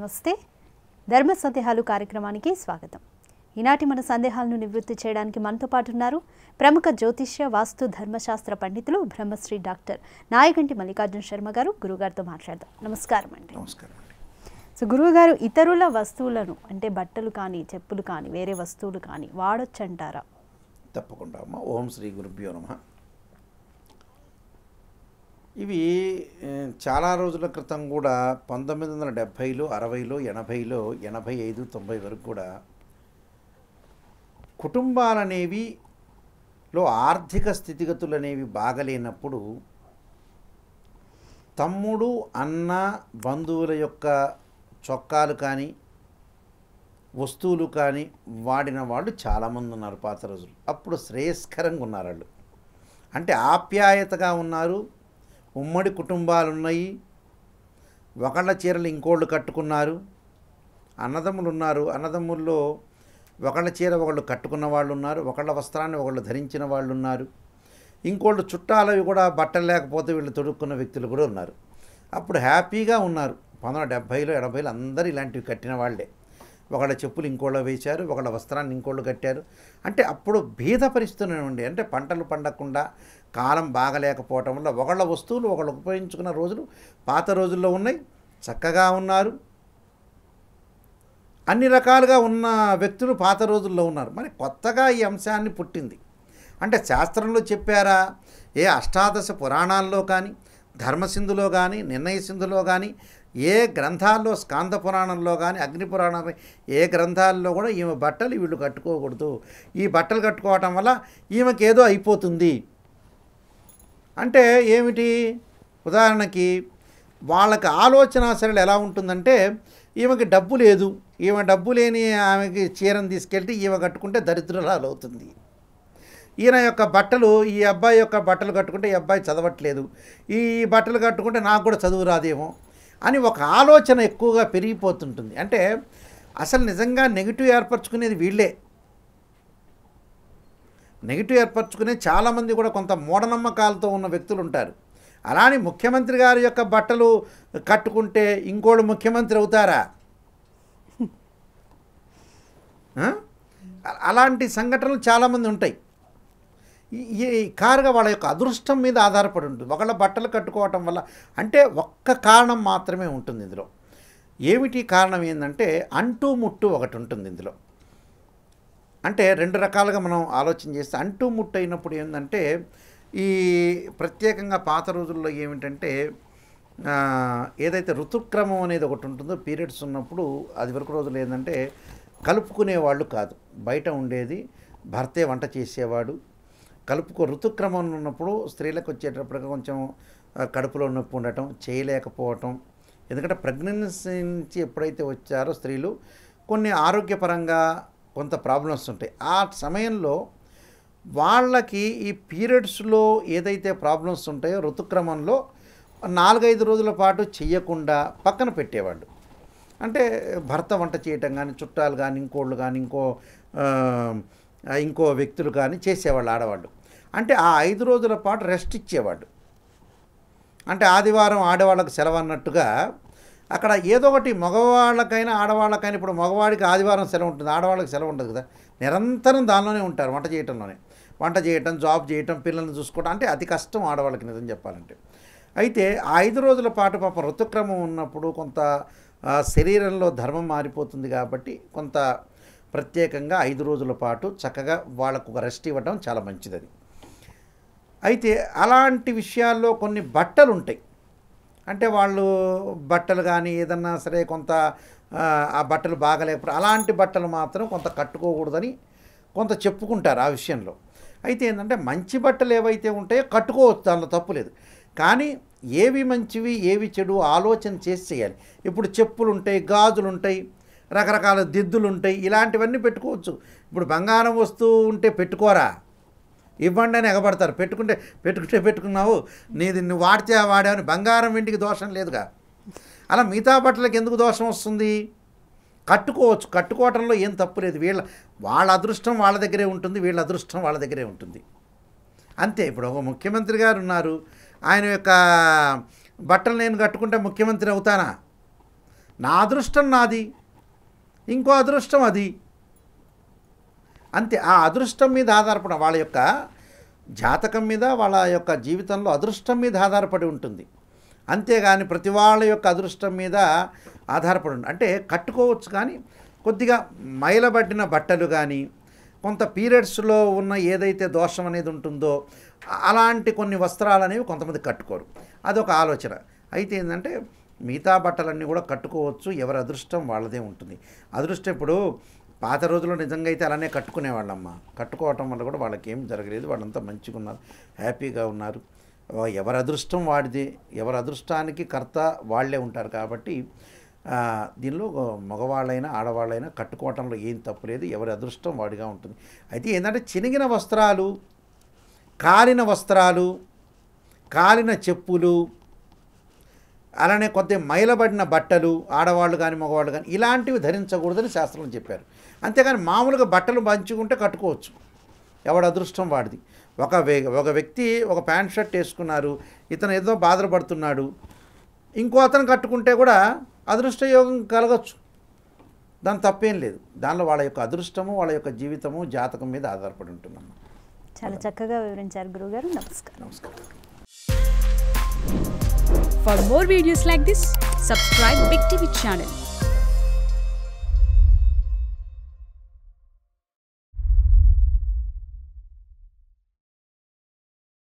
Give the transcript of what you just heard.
నమస్తే. ధర్మ సందేహాలు కార్యక్రమానికి స్వాగతం. ఈనాటి మన సందేహాలను నివృత్తి చేయడానికి మనతో పాటు ఉన్నారు ప్రముఖ జ్యోతిష్య వాస్తు ధర్మశాస్త్ర పండితులు బ్రహ్మశ్రీ డాక్టర్ నాయగంటి మల్లికార్జున శర్మ గారు. గురుగారితో మాట్లాడదాం. నమస్కారం అండి. నమస్కారం అండి. సో గురువుగారు, ఇతరుల వస్తువులను అంటే బట్టలు కానీ చెప్పులు కానీ వేరే వస్తువులు కానీ వాడొచ్చంటారా? తప్పకుండా అమ్మ. ఓం శ్రీ గురుభ్యో నమః. ఇవి చాలా రోజుల క్రితం కూడా 1970లో 60లో 80లో 85 90 వరకు కూడా కుటుంబాలనేవి ఆర్థిక స్థితిగతులు అనేవి బాగలేనప్పుడు తమ్ముడు అన్న బంధువుల యొక్క చొక్కాలు కానీ వస్తువులు కానీ వాడిన వాళ్ళు చాలామంది ఉన్నారు పాత రోజులు. అప్పుడు శ్రేయస్కరంగా ఉన్నారు వాళ్ళు. అంటే ఆప్యాయతగా ఉన్నారు, ఉమ్మడి కుటుంబాలు ఉన్నాయి, ఒకళ్ళ చీరలు ఇంకోళ్ళు కట్టుకున్నారు, అన్నదమ్ములు ఉన్నారు, అన్నదమ్ముల్లో ఒకళ్ళ చీర ఒకళ్ళు కట్టుకున్న వాళ్ళు ఉన్నారు, ఒకళ్ళ వస్త్రాన్ని ఒకళ్ళు ధరించిన వాళ్ళు ఉన్నారు, ఇంకోళ్ళు చుట్టాలవి కూడా బట్టలు లేకపోతే వీళ్ళు తొడుక్కున్న వ్యక్తులు కూడా ఉన్నారు. అప్పుడు హ్యాపీగా ఉన్నారు. 1970లో 80లో అందరూ ఇలాంటివి కట్టిన వాళ్ళే. ఒకళ్ళ చెప్పులు ఇంకోళ్ళు వేశారు, ఒకళ్ళ వస్త్రాన్ని ఇంకోళ్ళు కట్టారు. అంటే అప్పుడు భేద పరిస్థితులు ఉండే, అంటే పంటలు పండకుండా కాలం బాగలేకపోవటం వల్ల ఒకళ్ళ వస్తువులు ఒకళ్ళు ఉపయోగించుకున్న రోజులు పాత రోజుల్లో ఉన్నాయి. చక్కగా ఉన్నారు, అన్ని రకాలుగా ఉన్న వ్యక్తులు పాత రోజుల్లో ఉన్నారు. మరి కొత్తగా ఈ అంశాన్ని పుట్టింది అంటే శాస్త్రంలో చెప్పారా? ఏ అష్టాదశ పురాణాల్లో కానీ, ధర్మసింధులో కానీ, నిర్ణయ సింధులో కానీ, ఏ గ్రంథాల్లో, స్కాంద పురాణంలో కానీ, అగ్ని పురాణంలో ఏ గ్రంథాల్లో కూడా ఈమె బట్టలు వీళ్ళు కట్టుకోకూడదు, ఈ బట్టలు కట్టుకోవటం వల్ల ఈమెకి ఏదో అయిపోతుంది అంటే ఏమిటి? ఉదాహరణకి వాళ్ళకి ఆలోచన సరళి ఎలా ఉంటుందంటే, ఈమెకి డబ్బు లేదు, ఈమె డబ్బు లేని ఆమెకి చీరను తీసుకెళ్తే ఈమె కట్టుకుంటే దరిద్రురాలు అవుతుంది. ఈయన యొక్క బట్టలు, ఈ అబ్బాయి యొక్క బట్టలు కట్టుకుంటే ఈ అబ్బాయి చదవట్లేదు, ఈ బట్టలు కట్టుకుంటే నాకు కూడా చదువు రాదేమో అని ఒక ఆలోచన ఎక్కువగా పెరిగిపోతుంటుంది. అంటే అసలు నిజంగా నెగిటివ్ ఏర్పరచుకునేది వీళ్ళే. నెగిటివ్ ఏర్పరచుకునే చాలామంది కూడా కొంత మూఢనమ్మకాలతో ఉన్న వ్యక్తులు ఉంటారు. అలానే ముఖ్యమంత్రి గారి యొక్క బట్టలు కట్టుకుంటే ఇంకోళ్ళు ముఖ్యమంత్రి అవుతారా? అలాంటి సంఘటనలు చాలామంది ఉంటాయి. ఈ కారుగా వాళ్ళ యొక్క అదృష్టం మీద ఆధారపడి ఉంటుంది. ఒకళ్ళ బట్టలు కట్టుకోవటం వల్ల అంటే ఒక్క కారణం మాత్రమే ఉంటుంది ఇందులో. ఏమిటి కారణం? ఏంటంటే అంటూ ముట్టు ఒకటి ఉంటుంది ఇందులో. అంటే రెండు రకాలుగా మనం ఆలోచన చేస్తే అంటూ ముట్టు అయినప్పుడు ఏంటంటే, ఈ ప్రత్యేకంగా పాత రోజుల్లో ఏమిటంటే ఏదైతే ఋతుక్రమం అనేది ఒకటి ఉంటుందో, పీరియడ్స్ ఉన్నప్పుడు అది వరకు రోజులు ఏంటంటే కలుపుకునేవాళ్ళు కాదు, బయట ఉండేది, భర్తే వంట చేసేవాడు. ఋతుక్రమం ఉన్నప్పుడు స్త్రీలకు వచ్చేటప్పటికి కొంచెం కడుపులో నొప్పి ఉండటం, చేయలేకపోవటం. ఎందుకంటే ప్రెగ్నెన్సీ నుంచి ఎప్పుడైతే వచ్చారో స్త్రీలు కొన్ని ఆరోగ్యపరంగా కొంత ప్రాబ్లమ్స్ ఉంటాయి. ఆ సమయంలో వాళ్ళకి ఈ పీరియడ్స్లో ఏదైతే ప్రాబ్లమ్స్ ఉంటాయో ఋతుక్రమంలో 4-5 రోజుల పాటు చెయ్యకుండా పక్కన పెట్టేవాళ్ళు. అంటే భర్త వంట చేయటం కానీ, చుట్టాలు కానీ, ఇంకోళ్ళు కానీ, ఇంకో వ్యక్తులు కానీ చేసేవాళ్ళు ఆడవాళ్ళు. అంటే ఆ 5 రోజుల పాటు రెస్ట్ ఇచ్చేవాళ్ళు. అంటే ఆదివారం ఆడవాళ్ళకు సెలవు అన్నట్టుగా అక్కడ ఏదో ఒకటి మగవాళ్ళకైనా ఆడవాళ్ళకైనా, ఇప్పుడు మగవాడికి ఆదివారం సెలవు ఉంటుంది, ఆడవాళ్ళకి సెలవు ఉండదు కదా, నిరంతరం దానిలోనే ఉంటారు, వంట చేయటం, జాబ్ చేయటం, పిల్లల్ని చూసుకోవడం. అంటే అతి కష్టం ఆడవాళ్ళకి నిజం చెప్పాలంటే. అయితే ఆ 5 రోజుల పాటు పాపం ఋతుక్రమం ఉన్నప్పుడు కొంత శరీరంలో ధర్మం మారిపోతుంది కాబట్టి కొంత ప్రత్యేకంగా 5 రోజుల పాటు చక్కగా వాళ్ళకు ఒక రెస్ట్ ఇవ్వడం చాలా మంచిది అది. అయితే అలాంటి విషయాల్లో కొన్ని బట్టలు ఉంటాయి. అంటే వాళ్ళు బట్టలు కానీ ఏదన్నా సరే కొంత ఆ బట్టలు బాగలేకపోతే అలాంటి బట్టలు మాత్రం కొంత కట్టుకోకూడదని కొంత చెప్పుకుంటారు ఆ విషయంలో. అయితే ఏంటంటే మంచి బట్టలు ఏవైతే ఉంటాయో కట్టుకోవచ్చు, దానిలో తప్పు లేదు. కానీ ఏవి మంచివి ఏవి చెడు ఆలోచన చేసి చేయాలి. ఇప్పుడు చెప్పులు ఉంటాయి, గాజులు ఉంటాయి, రకరకాల దిద్దులు ఉంటాయి, ఇలాంటివన్నీ పెట్టుకోవచ్చు. ఇప్పుడు బంగారం వస్తువు ఉంటే పెట్టుకోరా, ఇవ్వండి అని ఎగబడతారు. పెట్టుకున్నావు, నువ్వు వాడితే వాడావని. బంగారం వెండికి దోషం లేదుగా. అలా మిగతా బట్టలకు ఎందుకు దోషం వస్తుంది? కట్టుకోవచ్చు, కట్టుకోవటంలో ఏం తప్పు లేదు. వాళ్ళ అదృష్టం వాళ్ళ దగ్గరే ఉంటుంది, వీళ్ళ అదృష్టం వాళ్ళ దగ్గరే ఉంటుంది, అంతే. ఇప్పుడు ఒక ముఖ్యమంత్రి గారు ఉన్నారు, ఆయన యొక్క బట్టలు నేను కట్టుకుంటే ముఖ్యమంత్రి అవుతానా? నా అదృష్టం నాది, ఇంకో అదృష్టం అది, అంతే. ఆ అదృష్టం మీద ఆధారపడ వాళ్ళ యొక్క జాతకం మీద, వాళ్ళ యొక్క జీవితంలో అదృష్టం మీద ఆధారపడి ఉంటుంది. అంతేగాని ప్రతి వాళ్ళ యొక్క అదృష్టం మీద ఆధారపడి అంటే కట్టుకోవచ్చు, కానీ కొద్దిగా మైలబడిన బట్టలు కానీ, కొంత పీరియడ్స్లో ఉన్న ఏదైతే దోషం అనేది ఉంటుందో అలాంటి కొన్ని వస్త్రాలు అనేవి కొంతమంది కట్టుకోరు. అదొక ఆలోచన. అయితే ఏంటంటే మిగతా బట్టలన్నీ కూడా కట్టుకోవచ్చు, ఎవరి అదృష్టం వాళ్ళదే ఉంటుంది. అదృష్టం ఇప్పుడు పాత రోజుల్లో నిజంగా అయితే అలానే కట్టుకునేవాళ్ళమ్మ. కట్టుకోవటం వల్ల కూడా వాళ్ళకి ఏం జరగలేదు, వాళ్ళంతా మంచిగా ఉన్నారు, హ్యాపీగా ఉన్నారు. ఎవరి అదృష్టం వాడిది, ఎవరి అదృష్టానికి కర్త వాళ్ళే ఉంటారు. కాబట్టి దీనిలో మగవాళ్ళైనా ఆడవాళ్ళైనా కట్టుకోవటంలో ఏం తప్పులేదు, ఎవరి అదృష్టం వాడిగా ఉంటుంది. అయితే ఏంటంటే చినిగిన వస్త్రాలు, కాలిన వస్త్రాలు, కాలిన చెప్పులు, అలానే కొద్దిగా మైలబడిన బట్టలు ఆడవాళ్ళు కానీ మగవాళ్ళు కానీ ఇలాంటివి ధరించకూడదని శాస్త్రంలో చెప్పారు. అంతేగాని మామూలుగా బట్టలు పంచుకుంటే కట్టుకోవచ్చు, ఎవడి అదృష్టం వాడిది. ఒక వ్యక్తి ఒక ప్యాంట్ షర్ట్ వేసుకున్నారు, ఇతను ఏదో బాధలు పడుతున్నాడు, ఇంకో అతను కట్టుకుంటే కూడా అదృష్ట యోగం కలగచ్చు, దాని తప్పేం లేదు. దానిలో వాళ్ళ యొక్క అదృష్టము, వాళ్ళ యొక్క జీవితము, జాతకం మీద ఆధారపడి ఉంటుందమ్మా. చాలా చక్కగా వివరించారు గురుగారు. నమస్కారం. నమస్కారం. For more videos like this, subscribe Big TV channel.